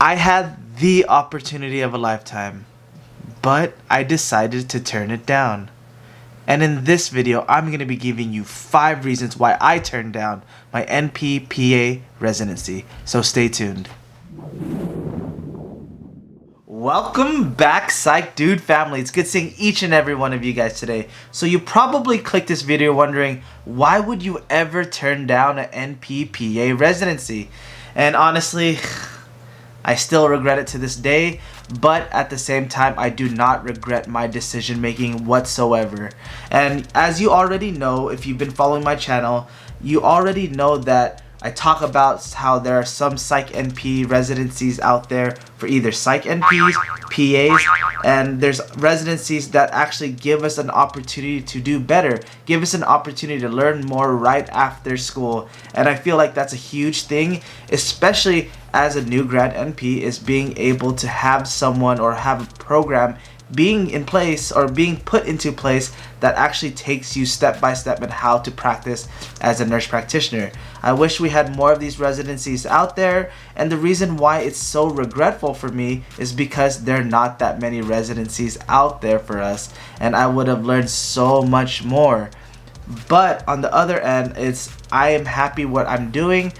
I had the opportunity of a lifetime, but I decided to turn it down. And in this video, I'm going to be giving you 5 reasons why I turned down my NP/PA residency. So stay tuned. Welcome back, Psych Dude family. It's good seeing each and every one of you guys today. So you probably clicked this video wondering, why would you ever turn down an NP/PA residency? And honestly, I still regret it to this day, but at the same time, I do not regret my decision making whatsoever. And as you already know, if you've been following my channel, you already know that I talk about how there are some Psych NP residencies out there for either Psych NPs, PAs, and there's residencies that actually give us an opportunity to do better, give us an opportunity to learn more right after school. And I feel like that's a huge thing, especially as a new grad NP, is being able to have someone or have a program being in place or being put into place that actually takes you step by step in how to practice as a nurse practitioner. I wish we had more of these residencies out there, and the reason why it's so regretful for me is because there are not that many residencies out there for us, and I would have learned so much more. But on the other end, I am happy what I'm doing.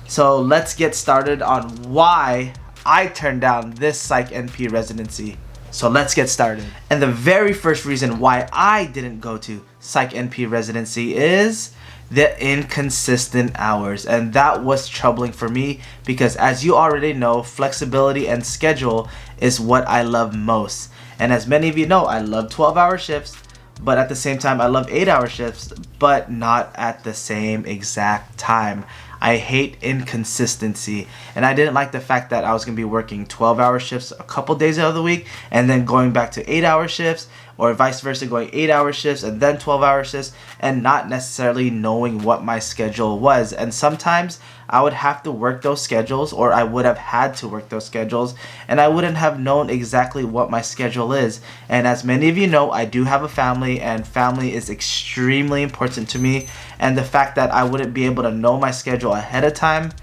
So let's get started on why I turned down this Psych NP residency. So let's get started. And the very first reason why I didn't go to Psych NP residency is the inconsistent hours. And that was troubling for me because, as you already know, flexibility and schedule is what I love most. And as many of you know, I love 12-hour shifts, but at the same time, I love 8-hour shifts, but not at the same exact time. I hate inconsistency, and I didn't like the fact that I was going to be working 12-hour shifts a couple days out of the week and then going back to 8-hour shifts, or vice versa, going 8-hour shifts and then 12-hour shifts, and not necessarily knowing what my schedule was. And sometimes I would have to work those schedules, or I would have had to work those schedules, and I wouldn't have known exactly what my schedule is. And as many of you know, I do have a family, and family is extremely important to me. And the fact that I wouldn't be able to know my schedule ahead of time,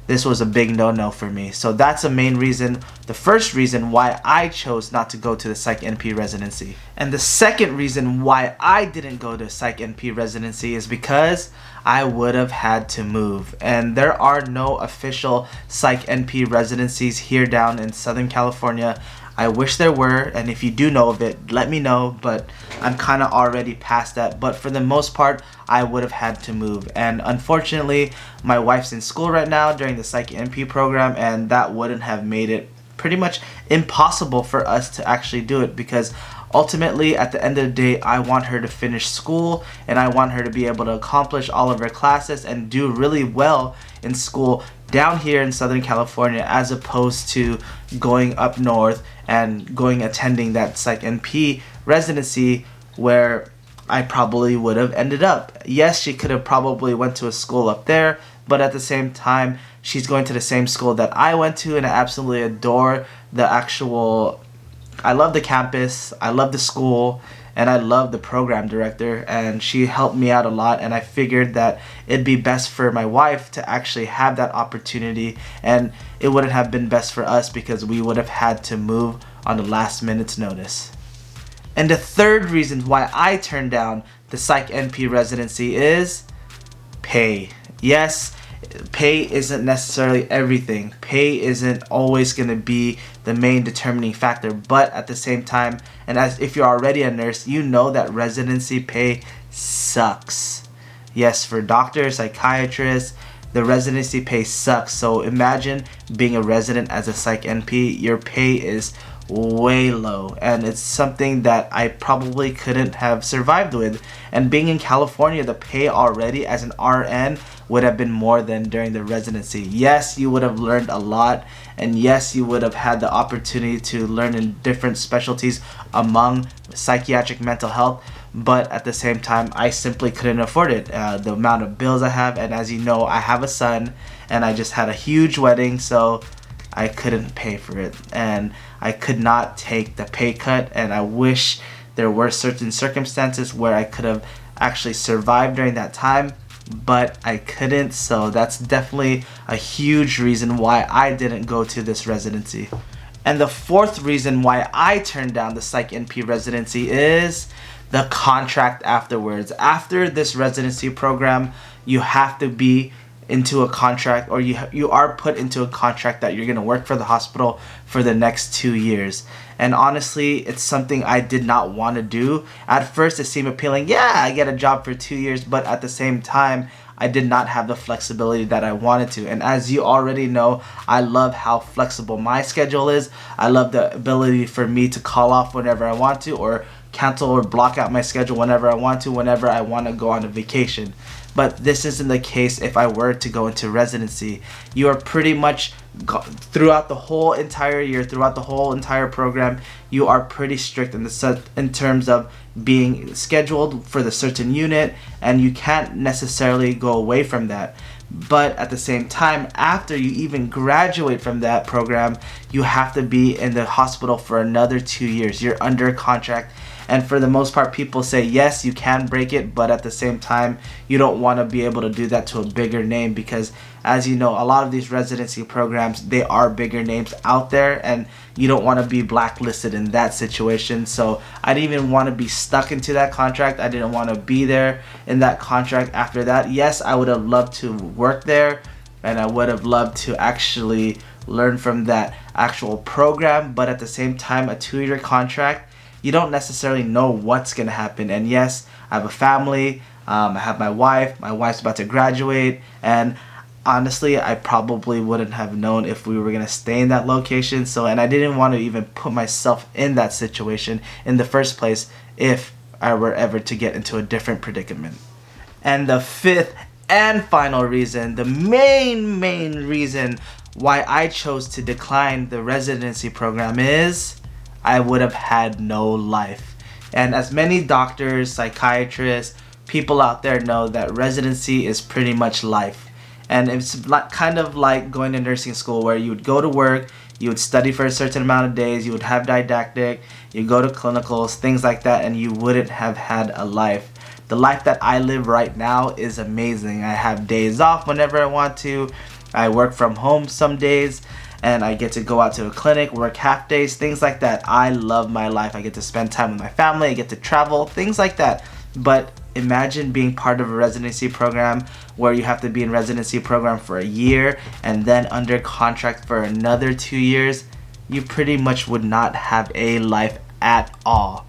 this was a big no-no for me. So that's the main reason, the first reason why I chose not to go to the Psych NP residency. And the second reason why I didn't go to Psych NP residency is because I would have had to move. And there are no official Psych NP residencies here down in Southern California. I wish there were, and if you do know of it, let me know, but I'm kind of already past that. But for the most part, I would have had to move. And unfortunately, my wife's in school right now during the Psych NP program, and that wouldn't have made it pretty much impossible for us to actually do it, because ultimately, at the end of the day, I want her to finish school, and I want her to be able to accomplish all of her classes and do really well in school down here in Southern California, as opposed to going up north and attending that Psych NP residency where I probably would have ended up. Yes, she could have probably went to a school up there, but at the same time, she's going to the same school that I went to, and I absolutely adore I love the campus, I love the school, and I love the program director, and she helped me out a lot. And I figured that it'd be best for my wife to actually have that opportunity, and it wouldn't have been best for us because we would have had to move on the last minute's notice. And the third reason why I turned down the Psych NP residency is pay. Yes, pay isn't necessarily everything. Pay isn't always going to be the main determining factor, but at the same time, and as if you're already a nurse, you know that residency pay sucks. Yes, for doctors, psychiatrists, the residency pay sucks. So imagine being a resident as a Psych NP, your pay is way low, and it's something that I probably couldn't have survived with. And being in California, the pay already as an RN would have been more than during the residency. Yes, you would have learned a lot, and yes, you would have had the opportunity to learn in different specialties among psychiatric mental health, but at the same time, I simply couldn't afford it. The amount of bills I have, and as you know, I have a son, and I just had a huge wedding, so I couldn't pay for it, and I could not take the pay cut. And I wish there were certain circumstances where I could have actually survived during that time, but I couldn't, so that's definitely a huge reason why I didn't go to this residency. And the fourth reason why I turned down the Psych NP residency is the contract afterwards. After this residency program, you have to be into a contract, or you are put into a contract that you're going to work for the hospital for the next 2 years. And honestly, it's something I did not want to do. At first it seemed appealing, yeah, I get a job for 2 years, but at the same time I did not have the flexibility that I wanted to. And as you already know, I love how flexible my schedule is. I love the ability for me to call off whenever I want to, or cancel or block out my schedule whenever I want to, whenever I want to go on a vacation. But this isn't the case if I were to go into residency. You are pretty much, throughout the whole entire year, throughout the whole entire program, you are pretty strict in terms of being scheduled for the certain unit, and you can't necessarily go away from that. But at the same time, after you even graduate from that program, you have to be in the hospital for another 2 years. You're under contract. And for the most part, people say, yes, you can break it, but at the same time, you don't want to be able to do that to a bigger name, because as you know, a lot of these residency programs, they are bigger names out there, and you don't want to be blacklisted in that situation. So I didn't even want to be stuck into that contract. I didn't want to be there in that contract after that. Yes, I would have loved to work there, and I would have loved to actually learn from that actual program, but at the same time, a 2-year contract, you don't necessarily know what's going to happen. And yes, I have a family, I have my wife's about to graduate, and honestly, I probably wouldn't have known if we were going to stay in that location. So, and I didn't want to even put myself in that situation in the first place if I were ever to get into a different predicament. And the fifth and final reason, the main reason why I chose to decline the residency program is I would have had no life. And as many doctors, psychiatrists, people out there know, that residency is pretty much life. And it's kind of like going to nursing school, where you would go to work, you would study for a certain amount of days, you would have didactic, you go to clinicals, things like that, and you wouldn't have had a life. The life that I live right now is amazing. I have days off whenever I want to. I work from home some days, and I get to go out to a clinic, work half days, things like that. I love my life. I get to spend time with my family, I get to travel, things like that. But imagine being part of a residency program where you have to be in residency program for a year and then under contract for another 2 years. You pretty much would not have a life at all.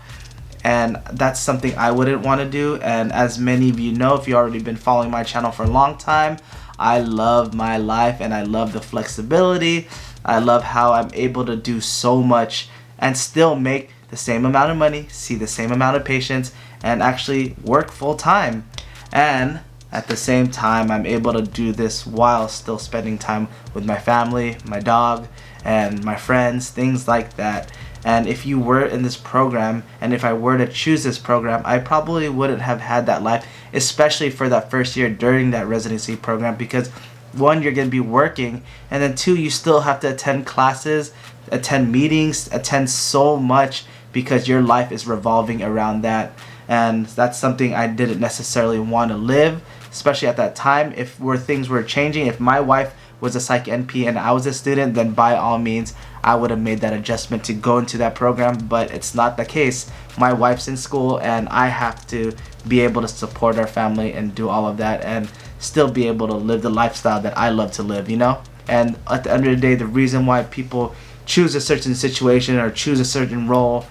And that's something I wouldn't want to do. And as many of you know, if you've already been following my channel for a long time, I love my life and I love the flexibility. I love how I'm able to do so much and still make the same amount of money, see the same amount of patients, and actually work full time. And at the same time, I'm able to do this while still spending time with my family, my dog, and my friends, things like that. And if you were in this program, and if I were to choose this program, I probably wouldn't have had that life, especially for that first year during that residency program, because 1, you're going to be working, and then 2, you still have to attend classes, attend meetings, attend so much, because your life is revolving around that. And that's something I didn't necessarily want to live, especially at that time. If things were changing, if my wife was a Psych NP and I was a student, then by all means I would have made that adjustment to go into that program. But it's not the case. My wife's in school, and I have to be able to support our family and do all of that, and still be able to live the lifestyle that I love to live, you know? And at the end of the day, the reason why people choose a certain situation or choose a certain role,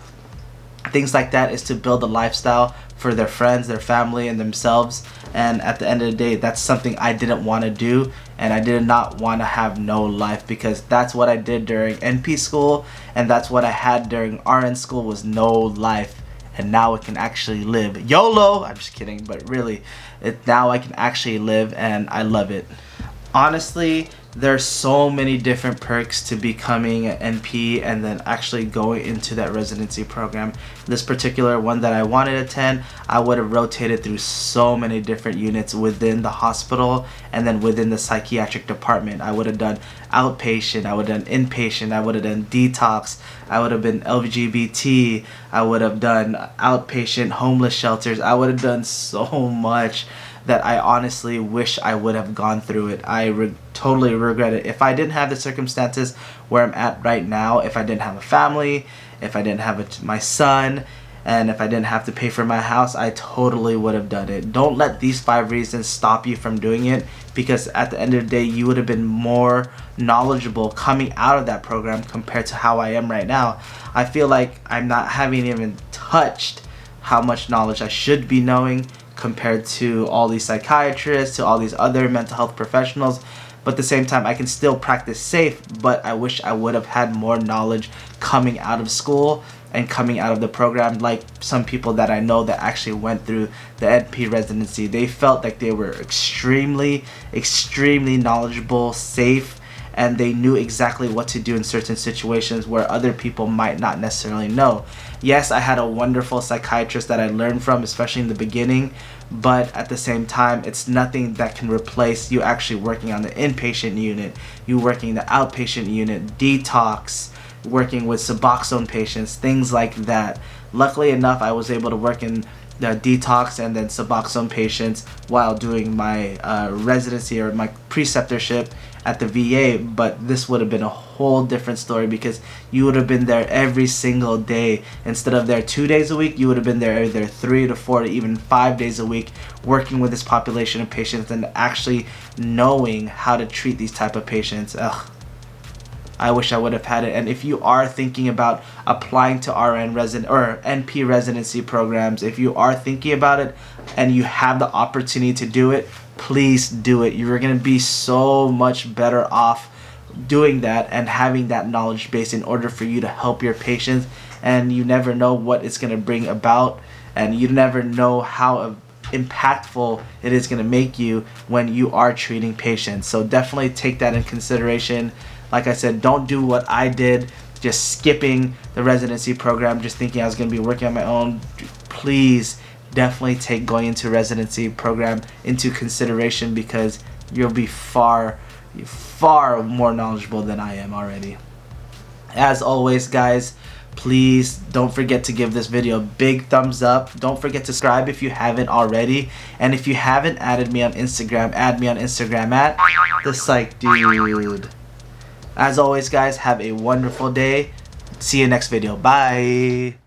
things like that, is to build a lifestyle for their friends, their family, and themselves. And at the end of the day, that's something I didn't want to do, and I did not want to have no life, because that's what I did during NP school, and that's what I had during RN school, was no life. And now I can actually live. YOLO! I'm just kidding, but really, now I can actually live, and I love it. Honestly, there's so many different perks to becoming an NP and then actually going into that residency program. This particular one that I wanted to attend, I would have rotated through so many different units within the hospital and then within the psychiatric department. I would have done outpatient, I would have done inpatient, I would have done detox, I would have been LGBT, I would have done outpatient homeless shelters. I would have done so much. that I honestly wish I would have gone through it. I totally regret it. If I didn't have the circumstances where I'm at right now, if I didn't have a family, if I didn't have my son, and if I didn't have to pay for my house, I totally would have done it. Don't let these 5 reasons stop you from doing it, because at the end of the day, you would have been more knowledgeable coming out of that program compared to how I am right now. I feel like I'm not having even touched how much knowledge I should be knowing compared to all these psychiatrists, to all these other mental health professionals. But at the same time, I can still practice safe, but I wish I would have had more knowledge coming out of school and coming out of the program. Like some people that I know that actually went through the NP residency, they felt like they were extremely knowledgeable, safe, and they knew exactly what to do in certain situations where other people might not necessarily know. Yes, I had a wonderful psychiatrist that I learned from, especially in the beginning, but at the same time, it's nothing that can replace you actually working on the inpatient unit, you working the outpatient unit, detox, working with Suboxone patients, things like that. Luckily enough, I was able to work in the detox and then Suboxone patients while doing my residency or my preceptorship at the VA, but this would have been a whole different story because you would have been there every single day. Instead of there 2 days a week, you would have been there either 3 to 4 to even 5 days a week working with this population of patients and actually knowing how to treat these type of patients. Ugh, I wish I would have had it. And if you are thinking about applying to RN resident or NP residency programs, if you are thinking about it and you have the opportunity to do it, please do it. You're going to be so much better off doing that and having that knowledge base in order for you to help your patients. And you never know what it's going to bring about, and you never know how impactful it is going to make you when you are treating patients. So definitely take that in consideration. Like I said, don't do what I did, just skipping the residency program, just thinking I was going to be working on my own. Please definitely take going into residency program into consideration, because you'll be far more knowledgeable than I am already. As always, guys, please don't forget to give this video a big thumbs up. Don't forget to subscribe if you haven't already. And if you haven't added me on Instagram, add me on Instagram at THEPSYCHDUDE. As always, guys, have a wonderful day. See you next video. Bye.